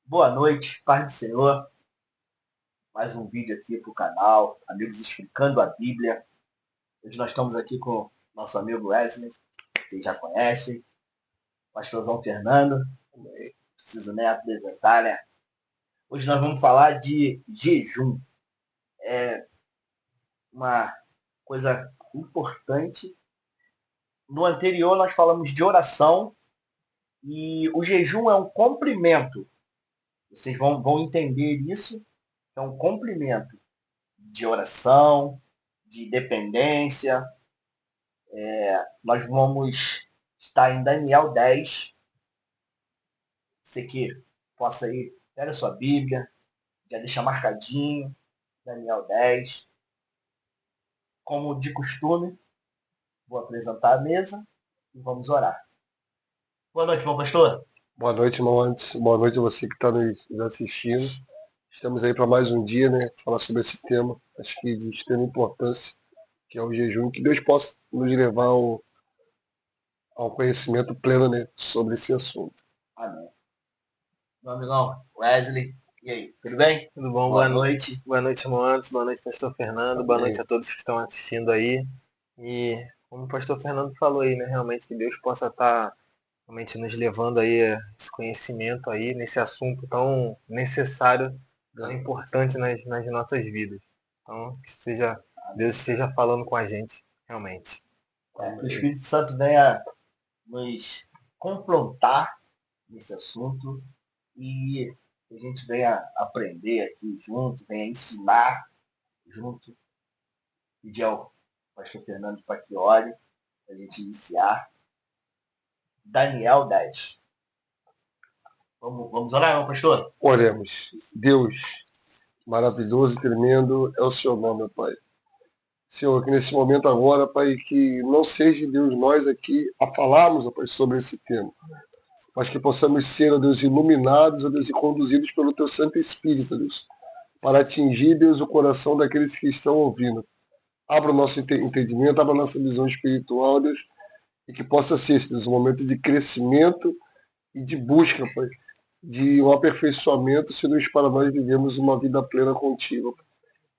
Boa noite, paz do Senhor. Mais um vídeo aqui para o canal, Amigos Explicando a Bíblia. Hoje nós estamos aqui com nosso amigo Wesley, que vocês já conhecem, pastorzão Fernando, preciso nem apresentar, né? Hoje nós vamos falar de jejum. É uma coisa importante. No anterior nós falamos de oração e o jejum é um complemento. Vocês vão entender isso. É um complemento de oração, de dependência. Nós vamos estar em Daniel 10. Você que possa ir, pega a sua Bíblia, já deixa marcadinho, Daniel 10. Como de costume, vou apresentar a mesa e vamos orar. Boa noite, meu pastor. Boa noite, irmão. Antes, boa noite a você que está nos assistindo. Estamos aí para mais um dia, né? Falar sobre esse tema, acho que de extrema importância, que é o jejum. Que Deus possa nos levar ao conhecimento pleno, né, sobre esse assunto. Amém. Meu amigão Wesley, e aí, tudo bem? Tudo bom? Boa noite. Boa noite, irmão Anderson. Boa noite, pastor Fernando. Boa noite Amém. a todos que estão assistindo aí. E como o pastor Fernando falou aí, né? Realmente que Deus possa estar realmente nos levando aí a esse conhecimento aí, nesse assunto tão necessário, tão importante nas nossas vidas. Então, Deus esteja falando com a gente, realmente. Que o Espírito Santo venha nos confrontar nesse assunto e a gente venha aprender aqui junto, venha ensinar junto, pedir ao pastor Fernando para que ore, para a gente iniciar. Daniel 10. Vamos orar, meu pastor? Oremos. Deus, maravilhoso e tremendo é o seu nome, meu Pai. Senhor, que nesse momento agora, Pai, que não seja, Deus, nós aqui a falarmos, ó Pai, sobre esse tema, mas que possamos ser, ó Deus, iluminados, ó Deus, e conduzidos pelo Teu Santo Espírito, ó Deus, para atingir, Deus, o coração daqueles que estão ouvindo. Abra o nosso entendimento, abra a nossa visão espiritual, Deus, e que possa ser, Deus, um momento de crescimento e de busca, Pai, de um aperfeiçoamento, se nos para nós vivemos uma vida plena contigo.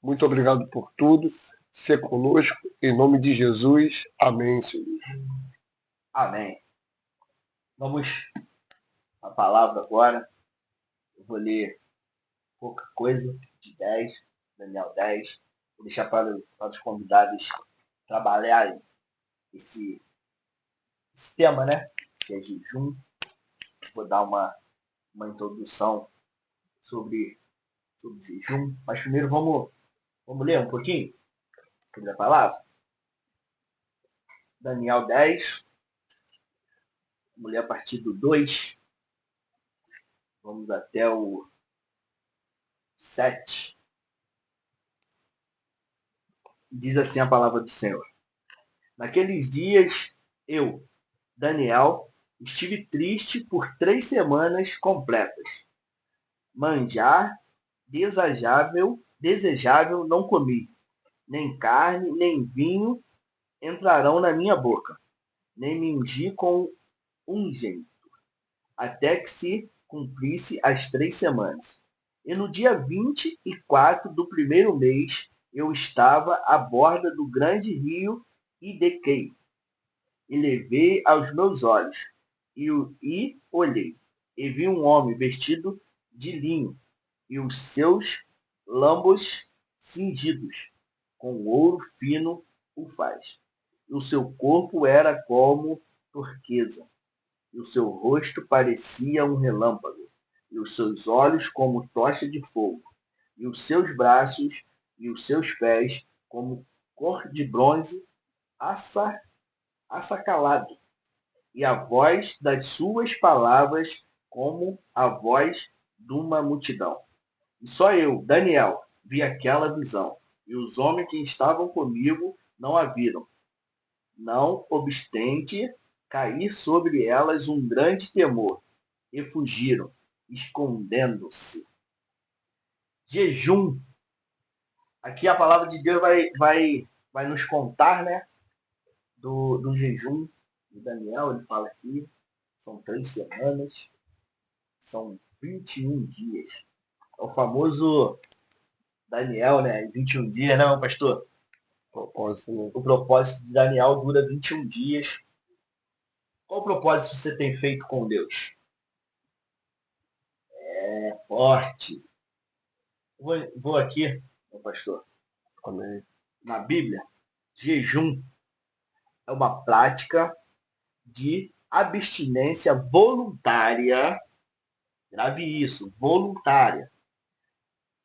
Muito obrigado por tudo. Ser conosco, em nome de Jesus. Amém, Senhor. Amém. Vamos à palavra agora. Eu vou ler pouca coisa de 10, Daniel 10. Vou deixar para os convidados trabalharem esse tema, né? Que é jejum. Vou dar uma introdução sobre jejum. Mas primeiro vamos ler um pouquinho sobre a palavra. Daniel 10. Vamos ler a partir do 2. Vamos até o 7. Diz assim a palavra do Senhor. Naqueles dias, eu, Daniel, estive triste por 3 semanas completas. Manjar desejável não comi, nem carne, nem vinho entrarão na minha boca, nem me ungi com ungente, até que se cumprisse as 3 semanas. E no dia 24 do primeiro mês, eu estava à borda do grande rio Idequei, e levei aos meus olhos, e olhei, e vi um homem vestido de linho, e os seus lambos cingidos, com ouro fino o faz. E o seu corpo era como turquesa, e o seu rosto parecia um relâmpago, e os seus olhos como tocha de fogo, e os seus braços e os seus pés como cor de bronze assacalado, e a voz das suas palavras como a voz de uma multidão. E só eu, Daniel, vi aquela visão, e os homens que estavam comigo não a viram. Não obstante, cair sobre elas um grande temor, e fugiram, escondendo-se. Jejum. Aqui a palavra de Deus vai nos contar, né, do jejum de Daniel. Ele fala aqui, são 3 semanas, são 21 dias. É o famoso Daniel, né? 21 dias, né, meu pastor? Propósito, né? O propósito de Daniel dura 21 dias. Qual propósito você tem feito com Deus? É forte. Vou aqui, meu pastor, Amém. na Bíblia, jejum é uma prática de abstinência voluntária, grave isso, voluntária,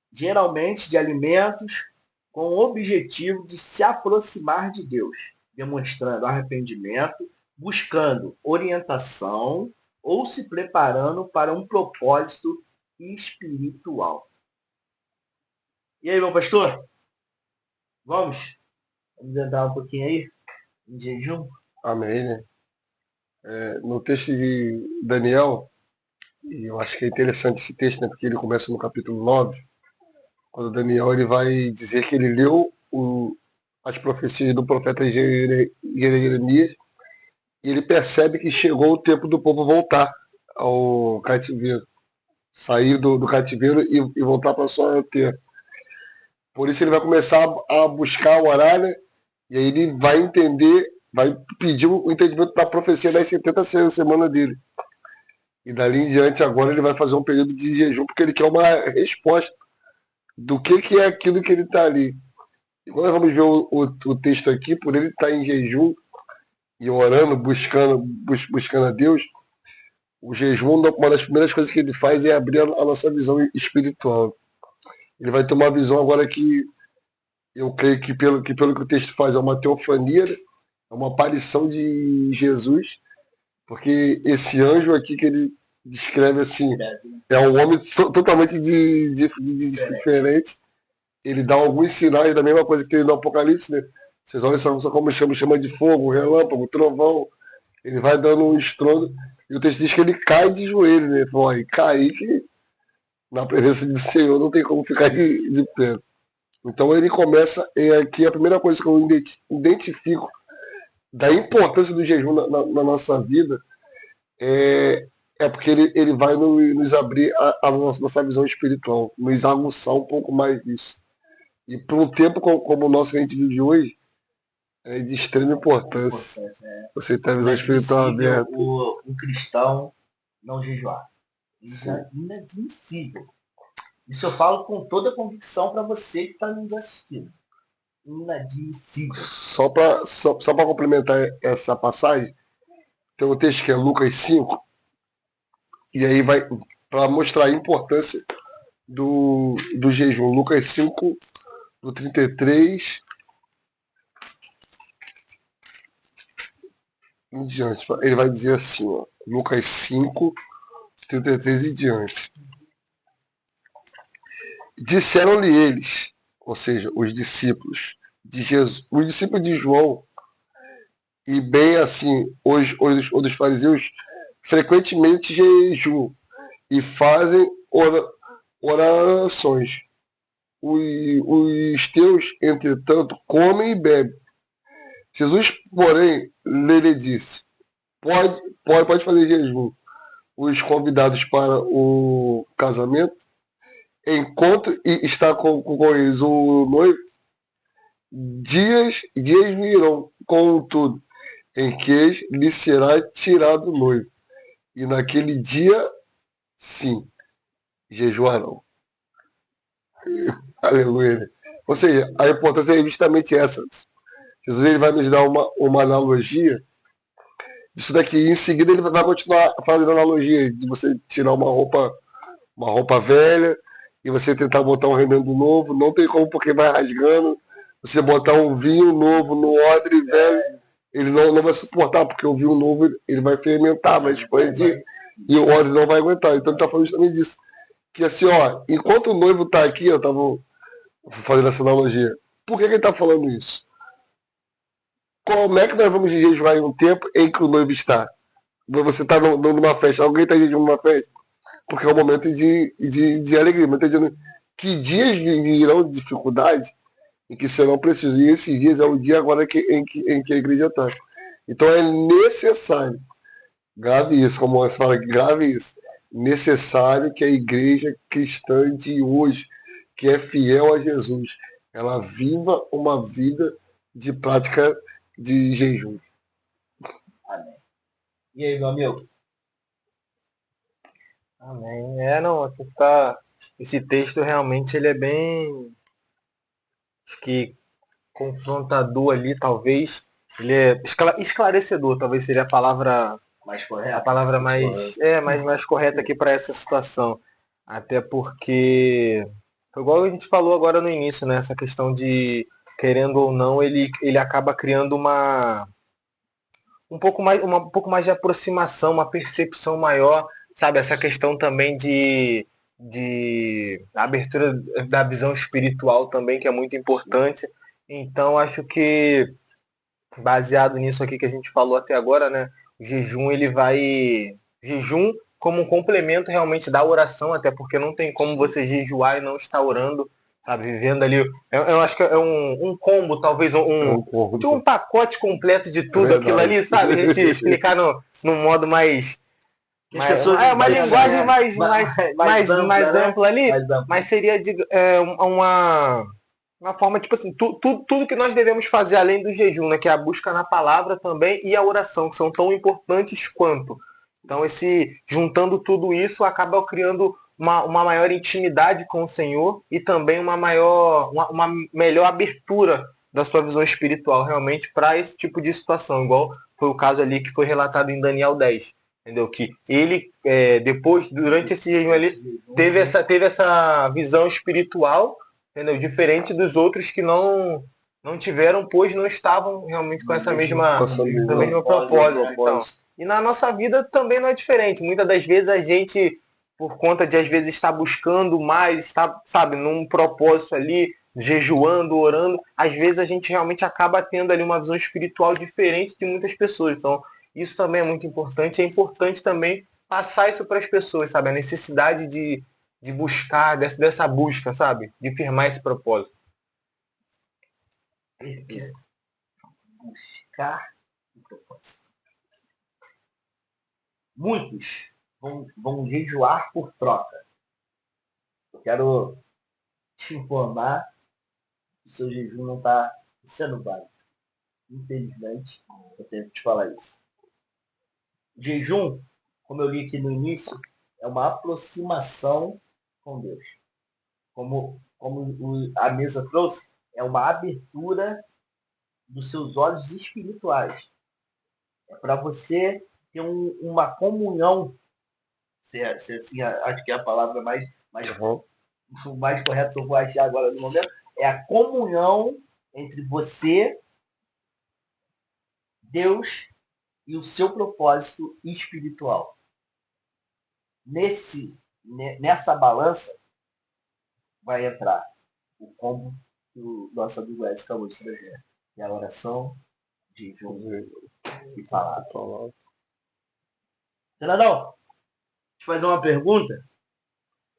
geralmente de alimentos com o objetivo de se aproximar de Deus, demonstrando arrependimento, buscando orientação ou se preparando para um propósito espiritual. E aí, meu pastor? Vamos? Vamos entrar um pouquinho aí em jejum? Amém, né? No texto de Daniel, e eu acho que é interessante esse texto, né? Porque ele começa no capítulo 9, quando Daniel ele vai dizer que ele leu as profecias do profeta Jeremias e ele percebe que chegou o tempo do povo voltar ao cativeiro, sair do cativeiro e voltar para a sua terra. Por isso ele vai começar a buscar o orar, né? E aí ele vai entender, vai pedir o entendimento da profecia das 70 semanas dele. E dali em diante agora ele vai fazer um período de jejum porque ele quer uma resposta do que é aquilo que ele está ali. E quando nós vamos ver o texto aqui, por ele estar em jejum e orando, buscando a Deus, o jejum, uma das primeiras coisas que ele faz é abrir a nossa visão espiritual. Ele vai ter uma visão agora que eu creio que pelo que o texto faz é uma teofania, né? É uma aparição de Jesus, porque esse anjo aqui que ele descreve assim, é um homem totalmente diferente. Ele dá alguns sinais da mesma coisa que tem no Apocalipse, né? Vocês olham só como chama de fogo, relâmpago, trovão. Ele vai dando um estrondo. E o texto diz que ele cai de joelho, né? Fala, e cair que na presença do Senhor não tem como ficar de pé. Então ele começa, aqui a primeira coisa que eu identifico da importância do jejum na nossa vida é porque ele vai nos abrir a nossa visão espiritual, nos aguçar um pouco mais disso. E para um tempo como o nosso que a gente vive hoje, é de extrema importância. Você ter a visão espiritual aberta. O cristão não jejuar. Isso é inadmissível. Isso eu falo com toda a convicção para você que está nos assistindo. Inadmissível. Só para complementar essa passagem, tem um texto que é Lucas 5, e aí vai para mostrar a importância do jejum. Lucas 5, do 33 em diante. Ele vai dizer assim, ó, Lucas 5, 33 e diante. Disseram-lhe eles, ou seja, os discípulos de Jesus, os discípulos de João, e bem assim, os dos fariseus, frequentemente jejum e fazem orações. Os teus, entretanto, comem e bebem. Jesus, porém, lhe disse, pode fazer jejum os convidados para o casamento, enquanto está com eles o noivo, dias virão, contudo, em que lhe será tirado o noivo. E naquele dia, sim, jejuarão. Aleluia. Ou seja, a importância é justamente essa. Jesus ele vai nos dar uma analogia disso daqui. E em seguida ele vai continuar fazendo analogia de você tirar uma roupa velha e você tentar botar um remendo novo. Não tem como porque vai rasgando. Você botar um vinho novo no odre velho, ele não vai suportar, porque o vinho novo ele vai fermentar, vai expandir e o odre não vai aguentar. Então ele está falando justamente disso. Que assim, ó, enquanto o noivo está aqui, eu estava fazendo essa analogia. Por que ele está falando isso? Como é que nós vamos jejuar em um tempo em que o noivo está? Você está numa festa, alguém está jejuando numa festa? Porque é um momento de alegria. Mas está dizendo que dias virão dificuldade em que serão precisos. E esses dias é o dia agora em que a igreja está. Então é necessário, grave isso, como você fala, grave isso. necessário que a igreja cristã de hoje, que é fiel a Jesus, ela viva uma vida de prática de jejum. Amém. E aí, meu amigo? Amém. Não, aqui tá. Esse texto realmente ele é bem, acho que confrontador ali, talvez. Ele é esclarecedor, talvez seria Mais a correto? palavra mais correta aqui para essa situação. Até porque, foi igual a gente falou agora no início, né? Essa questão de, querendo ou não, ele acaba criando um pouco mais de aproximação, uma percepção maior, sabe? Essa questão também de abertura da visão espiritual também, que é muito importante. Então, acho que, baseado nisso aqui que a gente falou até agora, né? O jejum, ele vai... Jejum como um complemento realmente da oração, até porque não tem como você jejuar e não estar orando, sabe? Vivendo ali... Eu acho que é um combo, talvez um pacote completo de tudo aquilo ali, sabe? A gente explicar no modo mais... uma linguagem mais ampla ali, mas seria uma forma, tipo assim, tudo que nós devemos fazer além do jejum, né? Que é a busca na palavra também e a oração, que são tão importantes quanto. Então, juntando tudo isso, acaba criando uma maior intimidade com o Senhor e também uma melhor abertura da sua visão espiritual, realmente, para esse tipo de situação, igual foi o caso ali que foi relatado em Daniel 10. Entendeu? Que ele, depois, durante esse jejum ali, teve essa visão espiritual, entendeu? Diferente dos outros que não tiveram, pois não estavam realmente com essa mesma propósito. Então. E na nossa vida também não é diferente. Muitas das vezes a gente, por conta de às vezes estar buscando mais, estar, sabe, num propósito ali, jejuando, orando, às vezes a gente realmente acaba tendo ali uma visão espiritual diferente de muitas pessoas. Então, isso também é muito importante. É importante também passar isso para as pessoas, sabe? A necessidade de buscar, dessa busca, sabe? De firmar esse propósito. Buscar o propósito. Muitos vão jejuar por troca. Eu quero te informar que o seu jejum não está sendo válido. Infelizmente, eu tenho que te falar isso. O jejum, como eu li aqui no início, é uma aproximação com Deus. Como a mesa trouxe, é uma abertura dos seus olhos espirituais. É para você ter uma comunhão, se assim, acho que é a palavra mais o mais correto que eu vou achar agora no momento, é a comunhão entre você, Deus e o seu propósito espiritual. Nessa balança vai entrar o combo que o nosso amigo Edson acabou de trazer. É a oração, jejum e palavra. Fernandão, deixa eu fazer uma pergunta.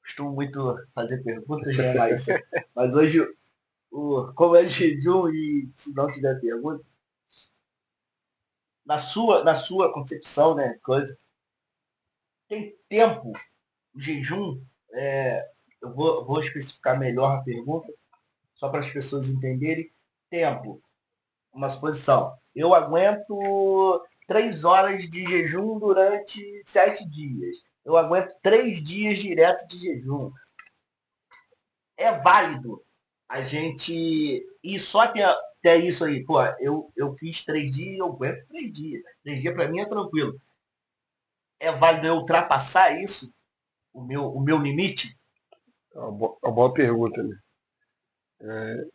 Costumo muito fazer perguntas, né? Mas hoje, como é jejum e se não tiver pergunta, na sua concepção, né, coisa, tem tempo, o jejum, eu vou especificar melhor a pergunta, só para as pessoas entenderem. Tempo, uma suposição. Eu aguento 3 horas de jejum durante 7 dias. Eu aguento 3 dias direto de jejum. É válido a gente ir só até isso aí. Pô, eu fiz 3 dias, eu aguento 3 dias. 3 dias para mim é tranquilo. É válido eu ultrapassar isso? O meu limite? É uma boa pergunta, né?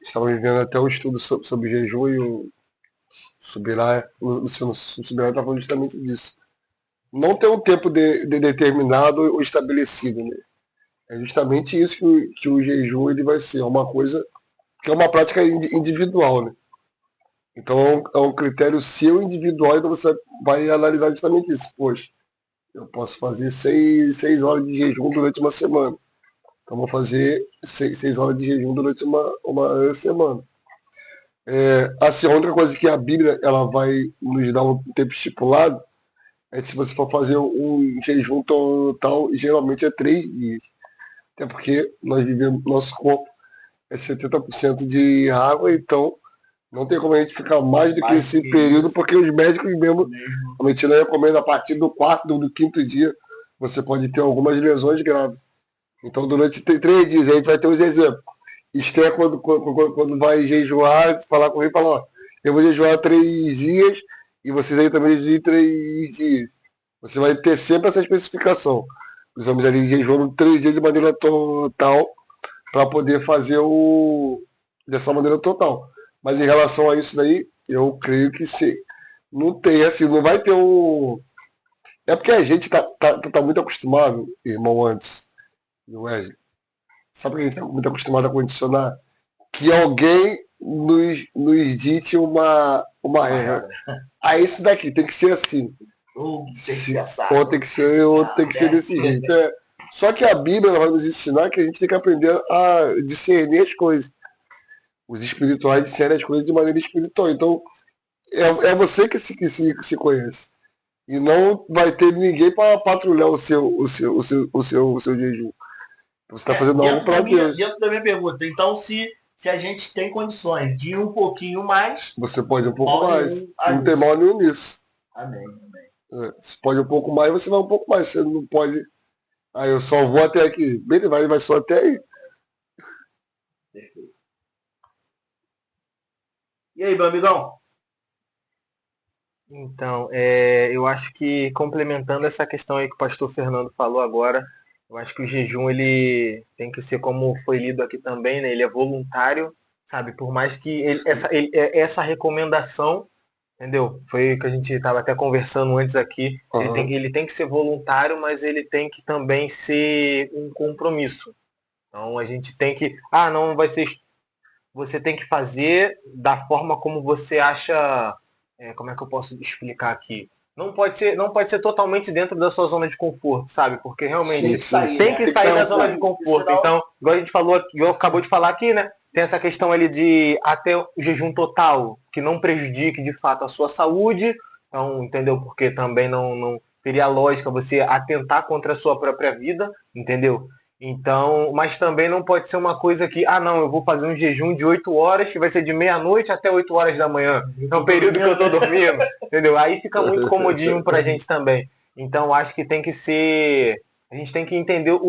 Estava vivendo até um estudo sobre jejum e o Luciano Subirá está falando justamente disso. Não tem um tempo determinado ou estabelecido, né? É justamente isso que o jejum ele vai ser, uma coisa que é uma prática individual, né? Então é um critério seu individual, então você vai analisar justamente isso. Poxa, eu posso fazer 6 horas de jejum durante uma semana. Então vou fazer 6 horas de jejum durante uma semana. Assim, a outra coisa que a Bíblia ela vai nos dar um tempo estipulado Aí se você for fazer um jejum total, geralmente é 3 dias. Até porque nós vivemos, nosso corpo é 70% de água, então não tem como a gente ficar mais do que Mais esse que período, isso. porque os médicos mesmo, Mesmo. a medicina recomenda a partir do 4º, do 5º dia, você pode ter algumas lesões graves. Então durante 3 dias, a gente vai ter os exemplos. Esther, quando vai jejuar, falar com ele, fala, ó, eu vou jejuar 3 dias e vocês aí também jejuem 3 dias. Você vai ter sempre essa especificação. Os homens ali jejuando 3 dias de maneira total para poder fazer dessa maneira total. Mas em relação a isso daí, eu creio que sim. Não tem, assim, não vai ter um. É porque a gente tá muito acostumado, irmão, antes, e Wesley. Sabe que a gente está muito acostumado a condicionar? Que alguém nos dite uma regra. Ah, isso daqui tem que ser assim. Tem que ser assado. Ou tem que ser desse jeito. Só que a Bíblia ela vai nos ensinar que a gente tem que aprender a discernir as coisas. Os espirituais discernem as coisas de maneira espiritual. Então, é você que se conhece. E não vai ter ninguém para patrulhar o seu jejum. Você está fazendo algo para Deus. Dentro da minha pergunta, então se a gente tem condições de ir um pouquinho mais, Você pode ir um pouco mal mais. nenhum Não tem mal nenhum nisso. amém. Você pode um pouco mais, você vai um pouco mais. Você não pode. Aí eu só vou até aqui. Bem, ele vai só até aí. Perfeito. E aí, meu amigão? Então, eu acho que complementando essa questão aí que o pastor Fernando falou agora, eu acho que o jejum ele tem que ser como foi lido aqui também, né? Ele é voluntário, sabe? Por mais que essa recomendação, entendeu? Foi o que a gente estava até conversando antes aqui. Ele tem que ser voluntário, mas ele tem que também ser um compromisso. Então a gente tem que, não vai ser, você tem que fazer da forma como você acha, como é que eu posso explicar aqui? Não pode ser totalmente dentro da sua zona de conforto, sabe? Porque realmente tem que sair da zona de conforto. Então, igual a gente falou, acabou de falar aqui, né? Tem essa questão ali de até o jejum total, que não prejudique de fato a sua saúde. Então, entendeu? Porque também não teria lógica você atentar contra a sua própria vida, entendeu? Então, mas também não pode ser uma coisa que, não, eu vou fazer um jejum de 8 horas, que vai ser de meia-noite até 8 horas da manhã. É o período que eu tô dormindo, entendeu? Aí fica muito comodinho pra gente também. Então, acho que tem que ser... A gente tem que entender...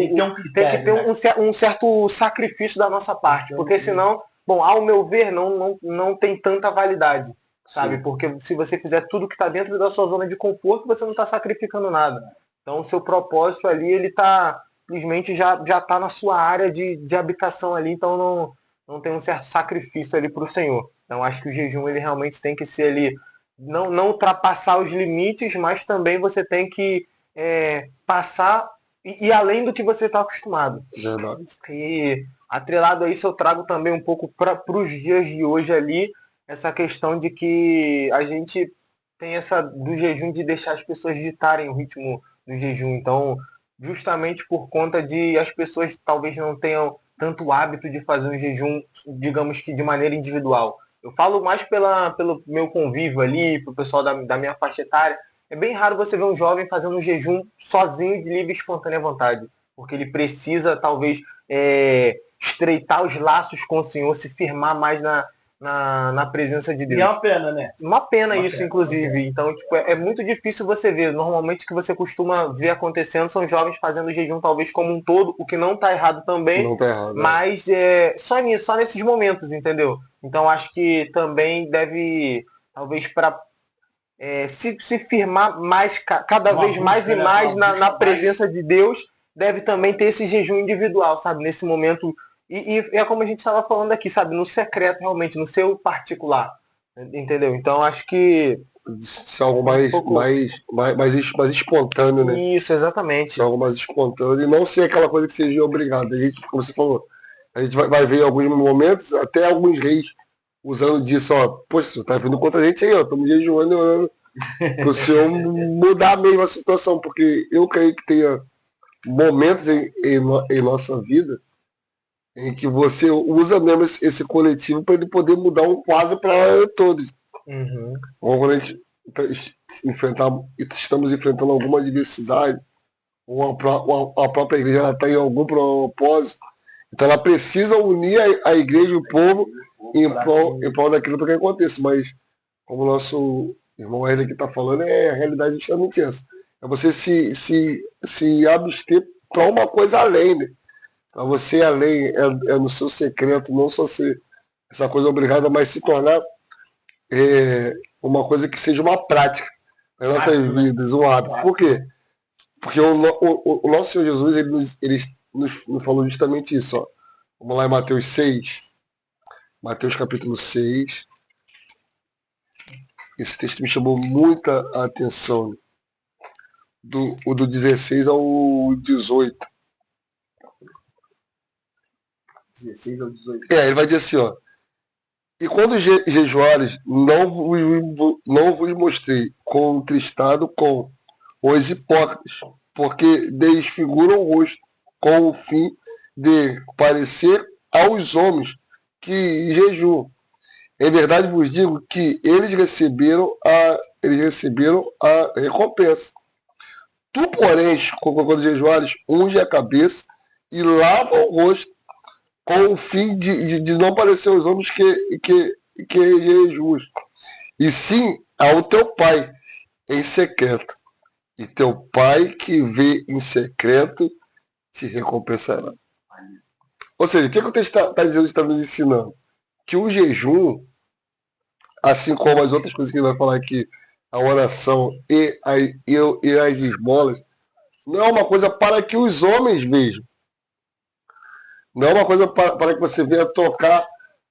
Tem que ter um certo sacrifício da nossa parte, porque senão, bom, ao meu ver, não tem tanta validade, sabe? Porque se você fizer tudo que está dentro da sua zona de conforto, você não está sacrificando nada. Então, o seu propósito ali, ele está... simplesmente já está na sua área de habitação ali, então não tem um certo sacrifício ali para o Senhor. Então acho que o jejum ele realmente tem que ser ali, não ultrapassar os limites, mas também você tem que passar e além do que você está acostumado. Verdade. E atrelado a isso eu trago também um pouco para os dias de hoje ali, essa questão de que a gente tem essa do jejum de deixar as pessoas ditarem o ritmo do jejum. Então, justamente por conta de as pessoas talvez não tenham tanto hábito de fazer um jejum, digamos que de maneira individual. Eu falo mais pelo meu convívio ali, pro pessoal da minha faixa etária. É bem raro você ver um jovem fazendo um jejum sozinho, de livre e espontânea vontade, porque ele precisa talvez estreitar os laços com o Senhor, se firmar mais na presença de Deus. E é uma pena, né? Uma pena isso, inclusive. Então, tipo, é muito difícil você ver. Normalmente o que você costuma ver acontecendo são jovens fazendo jejum talvez como um todo, o que não está errado também. Não tá errado. Mas só nesses momentos, entendeu? Então acho que também deve, talvez para se firmar mais, cada vez mais e mais na presença de Deus, deve também ter esse jejum individual, sabe? Nesse momento. E é como a gente estava falando aqui, sabe? No secreto, realmente, no seu particular. Entendeu? Então, acho que... Isso é algo mais espontâneo, né? Isso, exatamente. Isso é algo mais espontâneo. E não ser aquela coisa que seja obrigada. A gente, como você falou, a gente vai ver em alguns momentos, até alguns reis usando disso, ó. Poxa, você tá vindo contra a gente aí, ó. Estamos jejuando e orando para o Senhor mudar mesmo a situação. Porque eu creio que tenha momentos em nossa vida em que você usa mesmo esse coletivo para ele poder mudar um quadro para todos. Uhum. Quando a gente estamos enfrentando alguma adversidade, ou a própria igreja ela está em algum propósito, então ela precisa unir a igreja e o povo em prol daquilo para que aconteça. Mas, como o nosso irmão Wesley aqui está falando, a realidade é justamente essa. É você se abster para uma coisa além, né? Para você além, no seu secreto, não só ser essa coisa obrigada, mas se tornar uma coisa que seja uma prática nas nossas vidas, um hábito. Por quê? Porque o nosso Senhor Jesus, ele nos falou justamente isso. Ó. Vamos lá em Mateus 6, Mateus capítulo 6. Esse texto me chamou muita atenção. Do 16 ao 18. 16 ao 18. Ele vai dizer assim, ó. E quando jejuares, não vos mostrei contristado com os hipócritas, porque desfiguram o rosto, com o fim de parecer aos homens que jejuam. Em verdade vos digo que eles receberam a recompensa. Tu, porém, quando jejuares, unge a cabeça e lava o rosto, com o fim de não parecer aos homens que jejuas, e sim ao teu pai em secreto. E teu pai que vê em secreto te recompensará. Ou seja, o que o texto está dizendo, está nos ensinando? Que o jejum, assim como as outras coisas que ele vai falar aqui, a oração e as esmolas, não é uma coisa para que os homens vejam. Não é uma coisa para que você venha tocar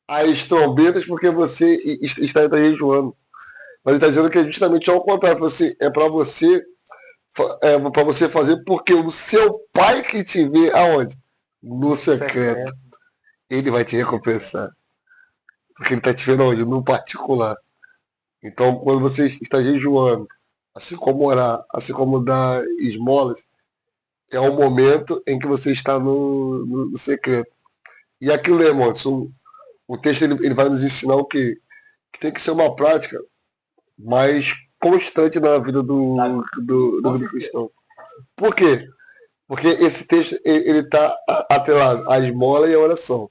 as trombetas porque você está jejuando. Mas ele está dizendo que é justamente ao contrário. É para você fazer porque o seu pai que te vê aonde? No secreto. Ele vai te recompensar. Porque ele está te vendo onde? No particular. Então, quando você está jejuando, assim como orar, assim como dar esmolas, é o momento em que você está no secreto. E aquilo, né, irmão? O texto ele vai nos ensinar o quê? Que tem que ser uma prática mais constante na vida do cristão. Por quê? Porque esse texto ele está atrelado à esmola e à oração.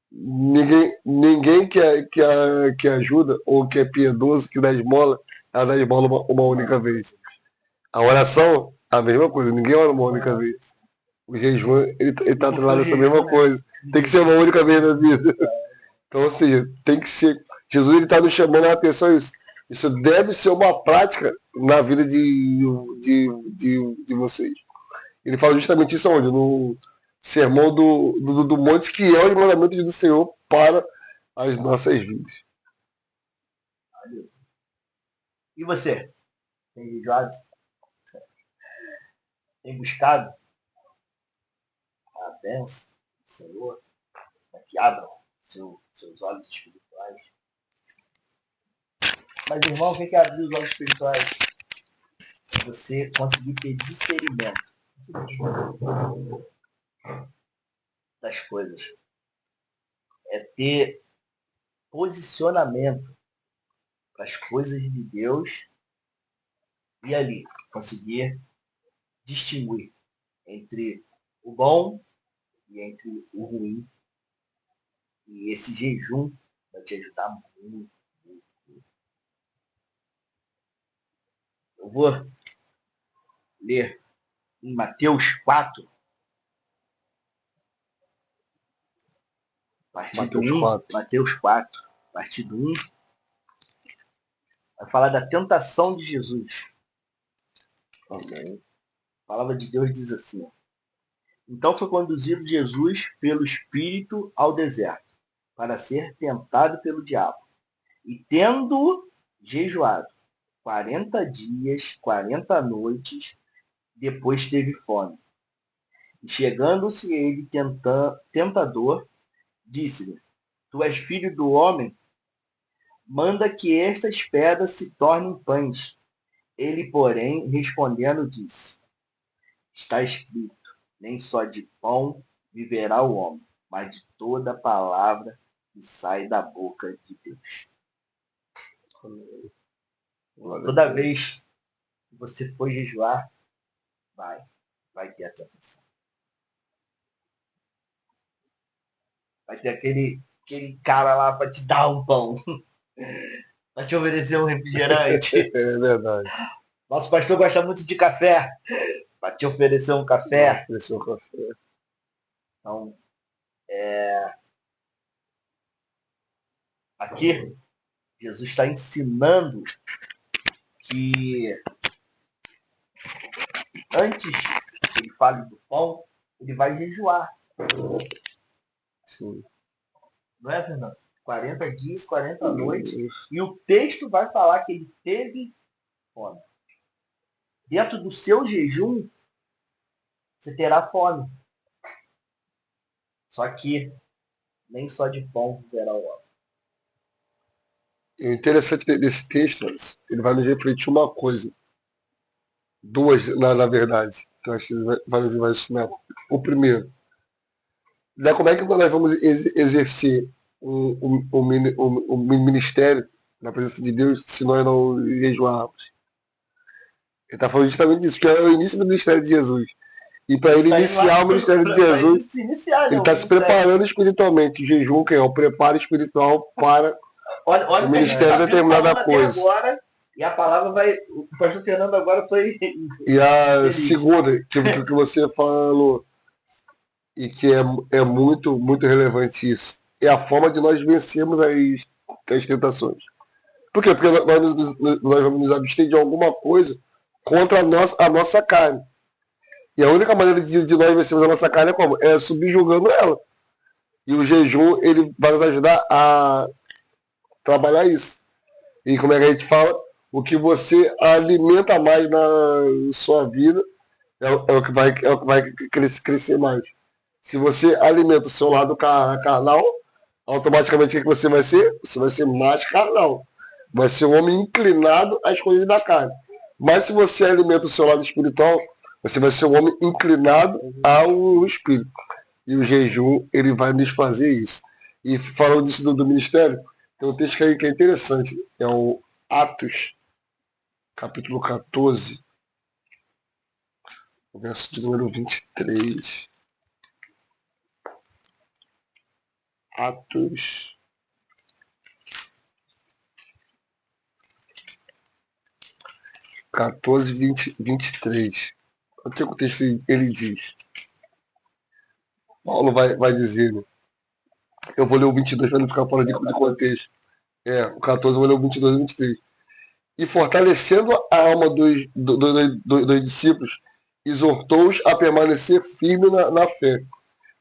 Ninguém que ajuda ou que é piedoso, que dá esmola, ela dá esmola uma única vez. A oração, a mesma coisa, ninguém ora uma única vez. O jejum, ele está atrelado a essa mesma coisa. Tem que ser uma única vez na vida. Então, ou seja, tem que ser. Jesus está nos chamando a atenção a isso. Isso deve ser uma prática na vida de vocês. Ele fala justamente isso onde? No sermão do monte, que é o mandamento do Senhor para as nossas vidas. E você? Tem jejuado? Tem buscado a bênção do Senhor para que abram seus olhos espirituais? Mas, irmão, o que é abrir os olhos espirituais? Você conseguir ter discernimento das coisas. É ter posicionamento para as coisas de Deus e ali conseguir distinguir entre o bom e entre o ruim. E esse jejum vai te ajudar muito. Eu vou ler em Mateus 4, partido 1. Mateus 4, partido 1. Vai falar da tentação de Jesus. Amém. A palavra de Deus diz assim: então foi conduzido Jesus pelo Espírito ao deserto, para ser tentado pelo diabo. E tendo jejuado 40 dias, 40 noites, depois teve fome. E chegando-se ele tentador, disse-lhe: tu és filho do homem? Manda que estas pedras se tornem pães. Ele, porém, respondendo, disse: está escrito, nem só de pão viverá o homem, mas de toda palavra que sai da boca de Deus. Glória a Toda Deus. vez que você for jejuar, vai ter a tentação. Vai ter aquele cara lá para te dar um pão, para te oferecer um refrigerante. É verdade. Nosso pastor gosta muito de café, para te oferecer um café. Ofereceu um café. Então, aqui, Jesus está ensinando que antes que ele fale do pão, ele vai jejuar. Sim. Não é, Fernando? 40 dias, 40 noites. E o texto vai falar que ele teve fome. Dentro do seu jejum, você terá fome. Só que nem só de pão viverá o homem. E o interessante desse texto, ele vai nos refletir uma coisa. Duas, na verdade, que eu acho que ele vai nos ensinar. O primeiro, né, como é que nós vamos exercer um ministério na presença de Deus se nós não jejuarmos? Ele está falando justamente disso, que é o início do ministério de Jesus. E para ele iniciar o ministério de Jesus, ele está se preparando espiritualmente. O jejum, que é o preparo espiritual para olha o ministério de determinada coisa. Agora, e a palavra vai. O pastor Fernando agora foi. E a segunda, que você falou, e que é muito, muito relevante isso, é a forma de nós vencermos as tentações. Por quê? Porque nós vamos nos abster de alguma coisa contra a nossa carne. E a única maneira de nós vencermos a nossa carne é como? É subjugando ela. E o jejum, ele vai nos ajudar a trabalhar isso. E como é que a gente fala? O que você alimenta mais na sua vida é o que vai crescer mais. Se você alimenta o seu lado carnal, automaticamente o que você vai ser? Você vai ser mais carnal. Vai ser um homem inclinado às coisas da carne. Mas se você alimenta o seu lado espiritual, você vai ser um homem inclinado ao espírito. E o jejum, ele vai nos fazer isso. E falando disso do ministério, tem um texto que é interessante. É o Atos, capítulo 14, verso de número 23. Atos 14, 23. Olha o que o texto ele diz. Paulo vai dizer, né? Eu vou ler o 22 para não ficar fora de contexto. O 14 eu vou ler o 22 e 23. E fortalecendo a alma dos discípulos, exortou-os a permanecer firme na fé,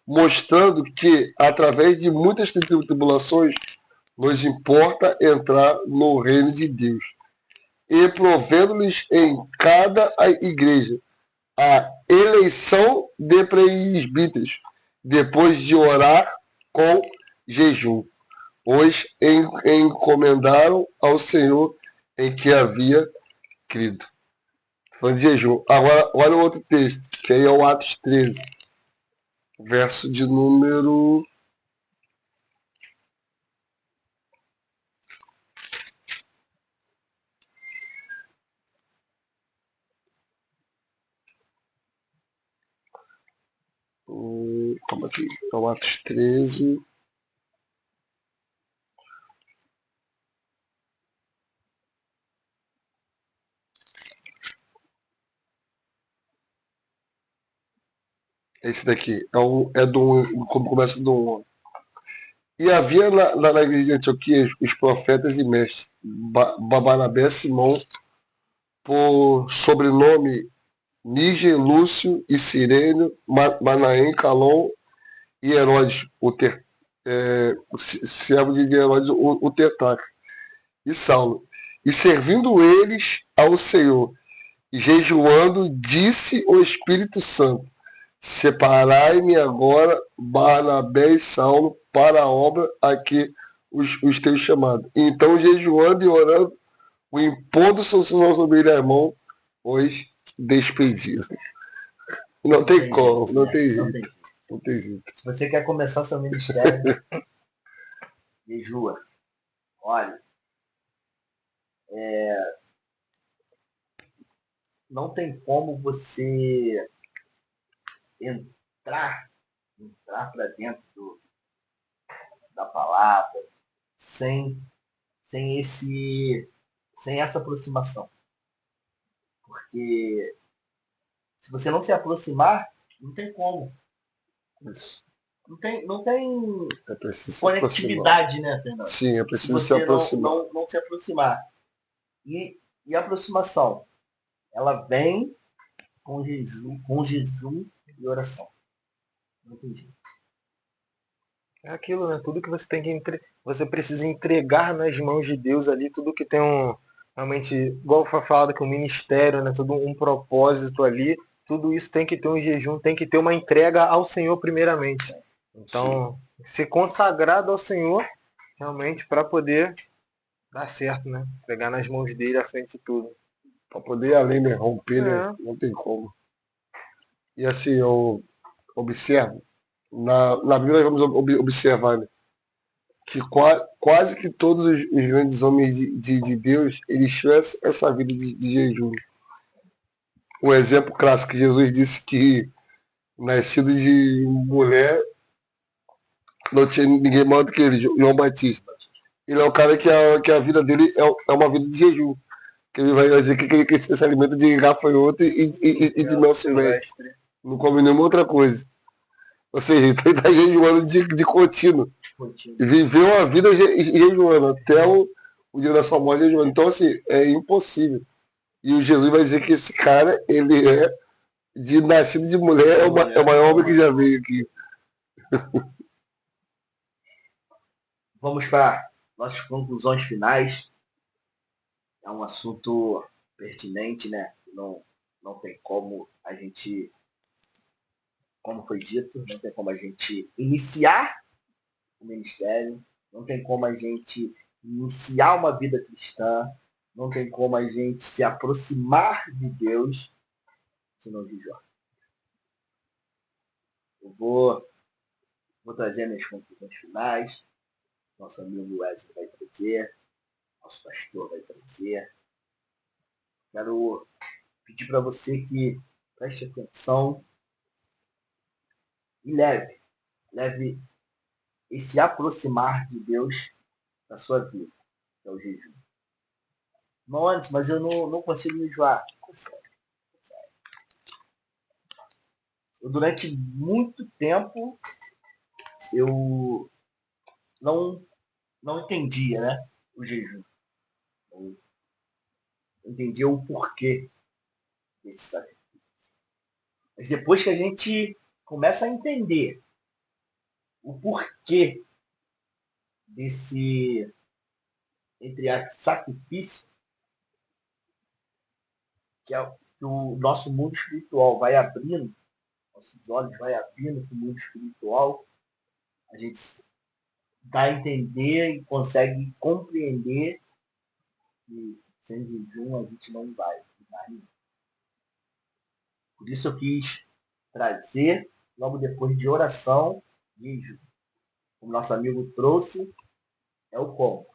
mostrando que, através de muitas tribulações, nos importa entrar no reino de Deus, e provendo-lhes em cada igreja a eleição de presbíteros, depois de orar com jejum. Os encomendaram ao Senhor em que havia crido. Falando de jejum. Agora, olha o outro texto, que aí é o Atos 13, verso de número... Calma aqui. É o Atos 13... Esse daqui como começa do 1. E havia na igreja de Antioquia os profetas e mestres, Barnabé, Simão, por sobrenome Níger, Lúcio e Cirênio, Manaém, Calom e Herodes, servo de Herodes, o Tetrarca, e Saulo. E servindo eles ao Senhor, e jejuando, disse o Espírito Santo: separai-me agora Barnabé e Saulo para a obra a que os tenho chamado. Então, jejuando e orando, o impondo sobre a mão, os despediram. Não tem como, não tem jeito. Não tem jeito. Se você quer começar seu ministério, jejua. Olha, não tem como você entrar para dentro da palavra sem, sem essa aproximação. Porque se você não se aproximar, não tem como. Isso. Não tem É preciso se conectividade, né, Fernando? Sim, é Se preciso se você aproximar. não se aproximar. E a aproximação, ela vem com jejum e oração. Não tem jeito. É aquilo, né? Tudo que você tem que você precisa entregar nas mãos de Deus ali, tudo que tem realmente, igual foi falado que um ministério, né? Tudo um propósito ali, tudo isso tem que ter um jejum, tem que ter uma entrega ao Senhor primeiramente. Então, ser consagrado ao Senhor realmente para poder dar certo, né? Pegar nas mãos dele à frente de tudo. Para poder ir além, né? Romper, né? Não tem como. E assim, eu observo, na Bíblia nós vamos observar, né, que quase que todos os grandes homens de Deus, eles tinham essa vida de jejum. O exemplo clássico, Jesus disse que nascido de mulher não tinha ninguém maior do que ele, João Batista. Ele é o cara que a vida dele é uma vida de jejum. Que ele vai dizer que se alimenta de gafanhoto e de mel silvestre. Não come nenhuma outra coisa. Ou seja, ele está jejuando de contínuo. E viveu uma vida jejuando até o dia da sua morte jejuando. Então, assim, é impossível. E o Jesus vai dizer que esse cara, ele é de nascido de mulher, é o maior homem que já veio aqui. Vamos para nossas conclusões finais. É um assunto pertinente, né? Não tem como a gente, como foi dito, não tem como a gente iniciar o ministério, não tem como a gente iniciar uma vida cristã, não tem como a gente se aproximar de Deus se não jejuar. Eu vou trazer minhas conclusões finais. Nosso amigo Wesley vai trazer, nosso pastor vai trazer. Quero pedir para você que preste atenção e leve esse aproximar de Deus na sua vida, que é o jejum. Não antes, mas eu não consigo me enjoar. Consegue. Durante muito tempo, eu não entendia, né, o jejum. Eu entendia o porquê desse sacrifício. Mas depois que a gente começa a entender o porquê desse, entre aspas, sacrifício, que o nosso mundo espiritual vai abrindo, nossos olhos vai abrindo para o mundo espiritual, a gente dá a entender e consegue compreender que sem jejum a gente não vai. Por isso eu quis trazer, logo depois de oração, jejum. Como nosso amigo trouxe, é o combo.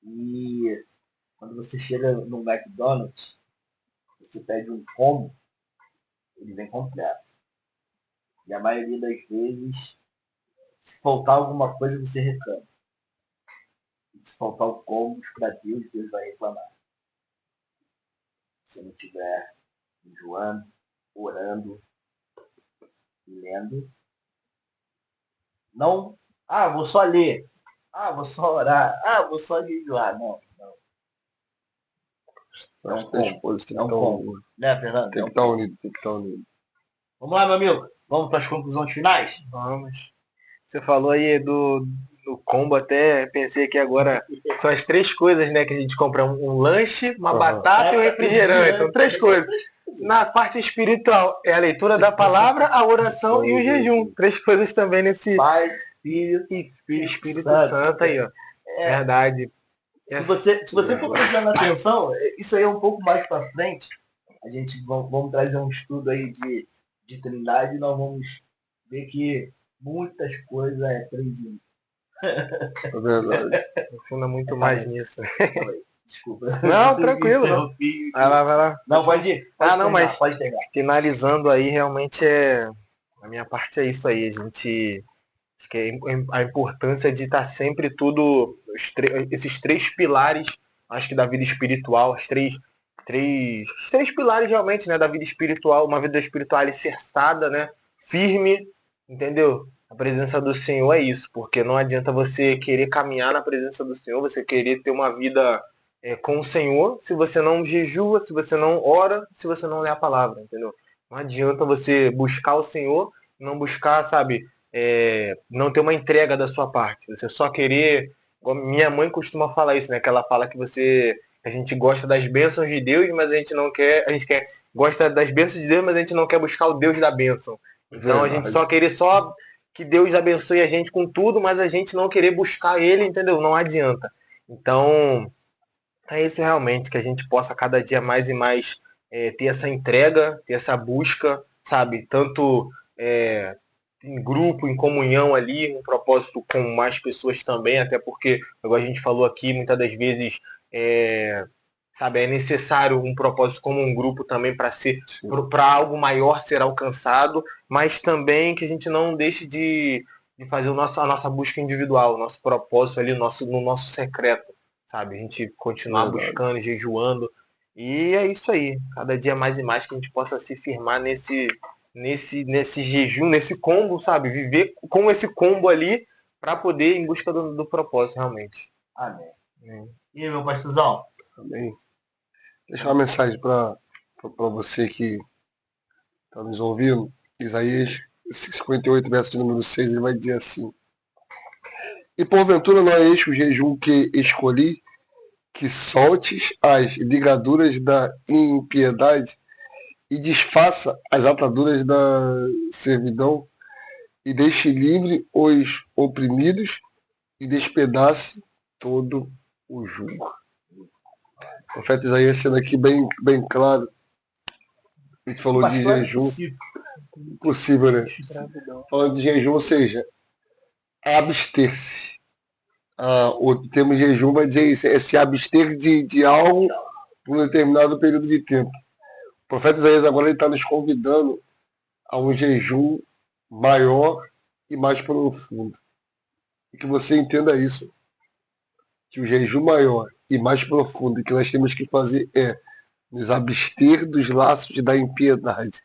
E quando você chega no McDonald's, você pede um combo, ele vem completo. E a maioria das vezes, se faltar alguma coisa, você reclama. E se faltar o combo para Deus, Deus vai reclamar. Se não estiver enjoando, orando, lendo, não, vou só ler, vou só orar, vou só jejuar. Não. É um combo. Né, Fernando? Tem que estar unido. Vamos lá, meu amigo. Vamos para as conclusões finais? Vamos. Você falou aí do combo, até pensei que agora são as 3 coisas, né? Que a gente compra um lanche, uma batata e um refrigerante. Então, 3 coisas. Na parte espiritual, é a leitura da palavra, a oração e o jejum. 3 coisas também nesse... Pai, Filho e Espírito Santo aí, ó. Verdade. Se você for prestando atenção, isso aí é um pouco mais para frente. A gente vamos trazer um estudo aí de Trindade e nós vamos ver que muitas coisas é 3 em 1. É verdade. Funda muito mais nisso. Desculpa. Não, tranquilo. Vai lá, vai lá. Não, pode ir. Pode pegar. Finalizando aí, realmente a minha parte é isso aí. Acho que a importância de estar sempre tudo, esses três pilares, acho que da vida espiritual, os três pilares realmente, né, da vida espiritual, uma vida espiritual alicerçada, né, firme, entendeu? A presença do Senhor é isso, porque não adianta você querer caminhar na presença do Senhor, você querer ter uma vida com o Senhor, se você não jejua, se você não ora, se você não lê a palavra, entendeu? Não adianta você buscar o Senhor, não buscar, sabe, não ter uma entrega da sua parte. Você só querer. Minha mãe costuma falar isso, né? Que ela fala que a gente gosta das bênçãos de Deus, mas a gente não quer. Gosta das bênçãos de Deus, mas a gente não quer buscar o Deus da bênção. Então a gente só querer só que Deus abençoe a gente com tudo, mas a gente não querer buscar Ele, entendeu? Não adianta. Então é isso realmente, que a gente possa cada dia mais e mais ter essa entrega, ter essa busca, sabe? Tanto em grupo, em comunhão ali, um propósito com mais pessoas também, até porque, como a gente falou aqui, muitas das vezes sabe, é necessário um propósito como um grupo também para algo maior ser alcançado, mas também que a gente não deixe de fazer a nossa busca individual, o nosso propósito ali, no nosso secreto, sabe? A gente continuar buscando, jejuando. E é isso aí. Cada dia mais e mais que a gente possa se firmar nesse jejum, nesse combo, sabe? Viver com esse combo ali para poder ir em busca do propósito, realmente. Amém. E aí, meu pastorzão? Amém. Deixar uma mensagem para você que está nos ouvindo. Isaías 58, verso de número 6, ele vai dizer assim: E porventura não é este o jejum que escolhi, que soltes as ligaduras da impiedade e desfaça as ataduras da servidão e deixe livre os oprimidos e despedace todo o jugo. O profeta Isaías sendo aqui bem claro. A gente falou de jejum. Impossível, né? Falando de jejum, ou seja, abster-se. O termo jejum vai dizer isso, é se abster de algo por um determinado período de tempo. O profeta Isaías agora está nos convidando a um jejum maior e mais profundo. E que você entenda isso, que o jejum maior e mais profundo que nós temos que fazer é nos abster dos laços da impiedade.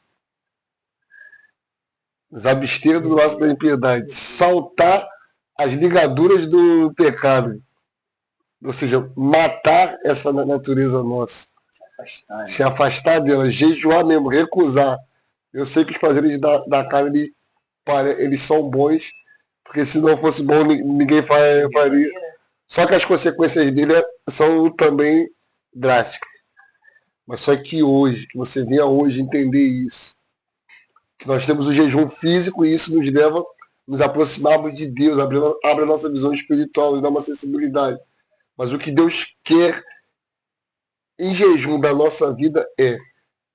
Nos abster do laço da impiedade. Saltar as ligaduras do pecado. Ou seja, matar essa natureza nossa. Se afastar dela, jejuar mesmo, recusar. Eu sei que os prazeres da carne eles são bons, porque se não fosse bom ninguém faria. Só que as consequências dele são também drásticas. Mas só que hoje, que você venha hoje entender isso, que nós temos o jejum físico e isso nos leva a nos aproximarmos de Deus, abre a nossa visão espiritual, nos dá uma sensibilidade. Mas o que Deus quer em jejum da nossa vida é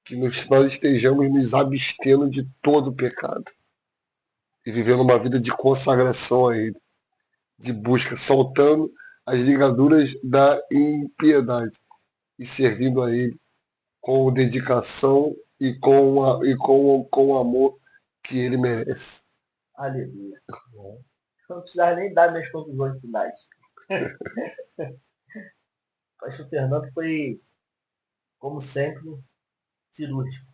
que nós estejamos nos abstendo de todo o pecado e vivendo uma vida de consagração a Ele, de busca, soltando as ligaduras da impiedade e servindo a Ele com dedicação e com o amor que Ele merece. Aleluia. Não precisava nem dar minhas conclusões finais. O pastor Fernando foi, como sempre, cirúrgico.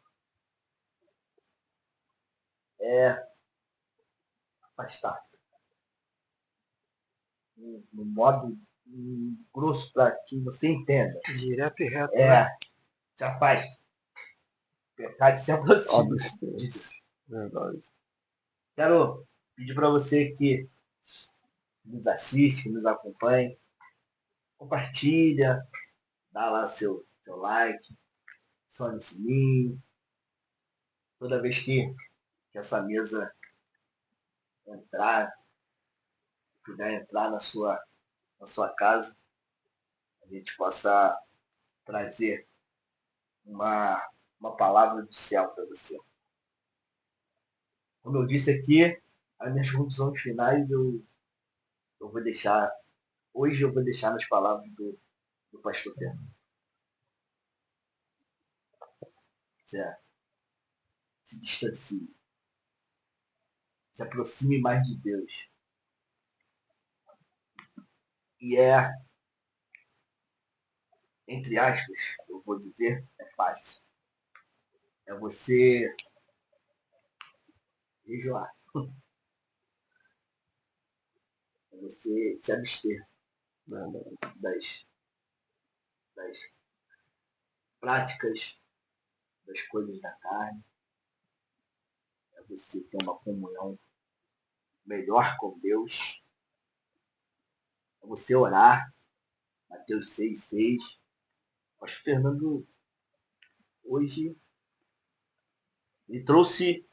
Afastar. No modo grosso para que você entenda. Direto e reto. Né? Se afasta. O pecado se aproxima. Verdade. Quero pedir para você que nos assiste, que nos acompanhe, compartilha, dá lá seu like, some o sininho. Toda vez que essa mesa puder entrar na sua casa, a gente possa trazer uma palavra do céu para você. Como eu disse aqui, as minhas conclusões finais eu vou deixar, hoje eu vou deixar nas palavras do do pastor Fernando. Certo? Se distancie. Se aproxime mais de Deus. E entre aspas, eu vou dizer, é fácil. É você jejuar. É você se abster das práticas, das coisas da carne. É você ter uma comunhão melhor com Deus. É você orar. Mateus 6,6. Acho que o Fernando hoje ele trouxe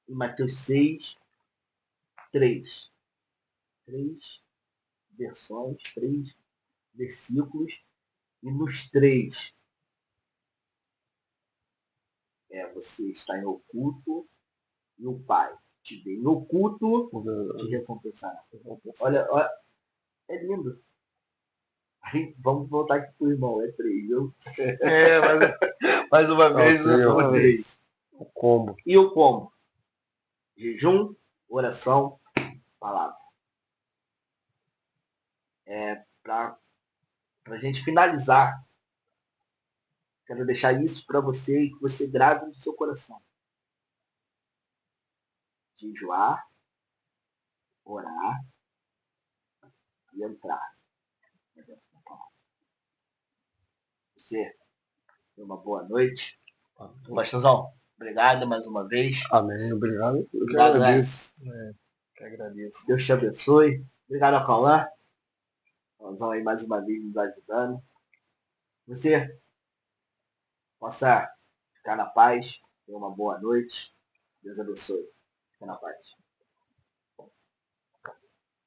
em Mateus 6, 3 versões, 3 versículos, e nos 3 você está em oculto e o Pai te vê em oculto, te recompensará. Olha, é lindo. Aí, vamos voltar aqui pro irmão, é 3, viu? Mais uma vez, outra os 3. O combo. E o como? Jejum, oração, palavra. Para a gente finalizar, quero deixar isso para você e que você grave no seu coração. Jejuar, orar e entrar dentro da palavra. Você, uma boa noite. Pastozão, obrigado mais uma vez. Amém, obrigado. Eu que Obrigado, agradeço. Que agradeço. Deus te abençoe. Obrigado a Cauã. Cauãzão aí mais uma vez nos ajudando. Você possa ficar na paz. Tenha uma boa noite. Deus abençoe. Fica na paz.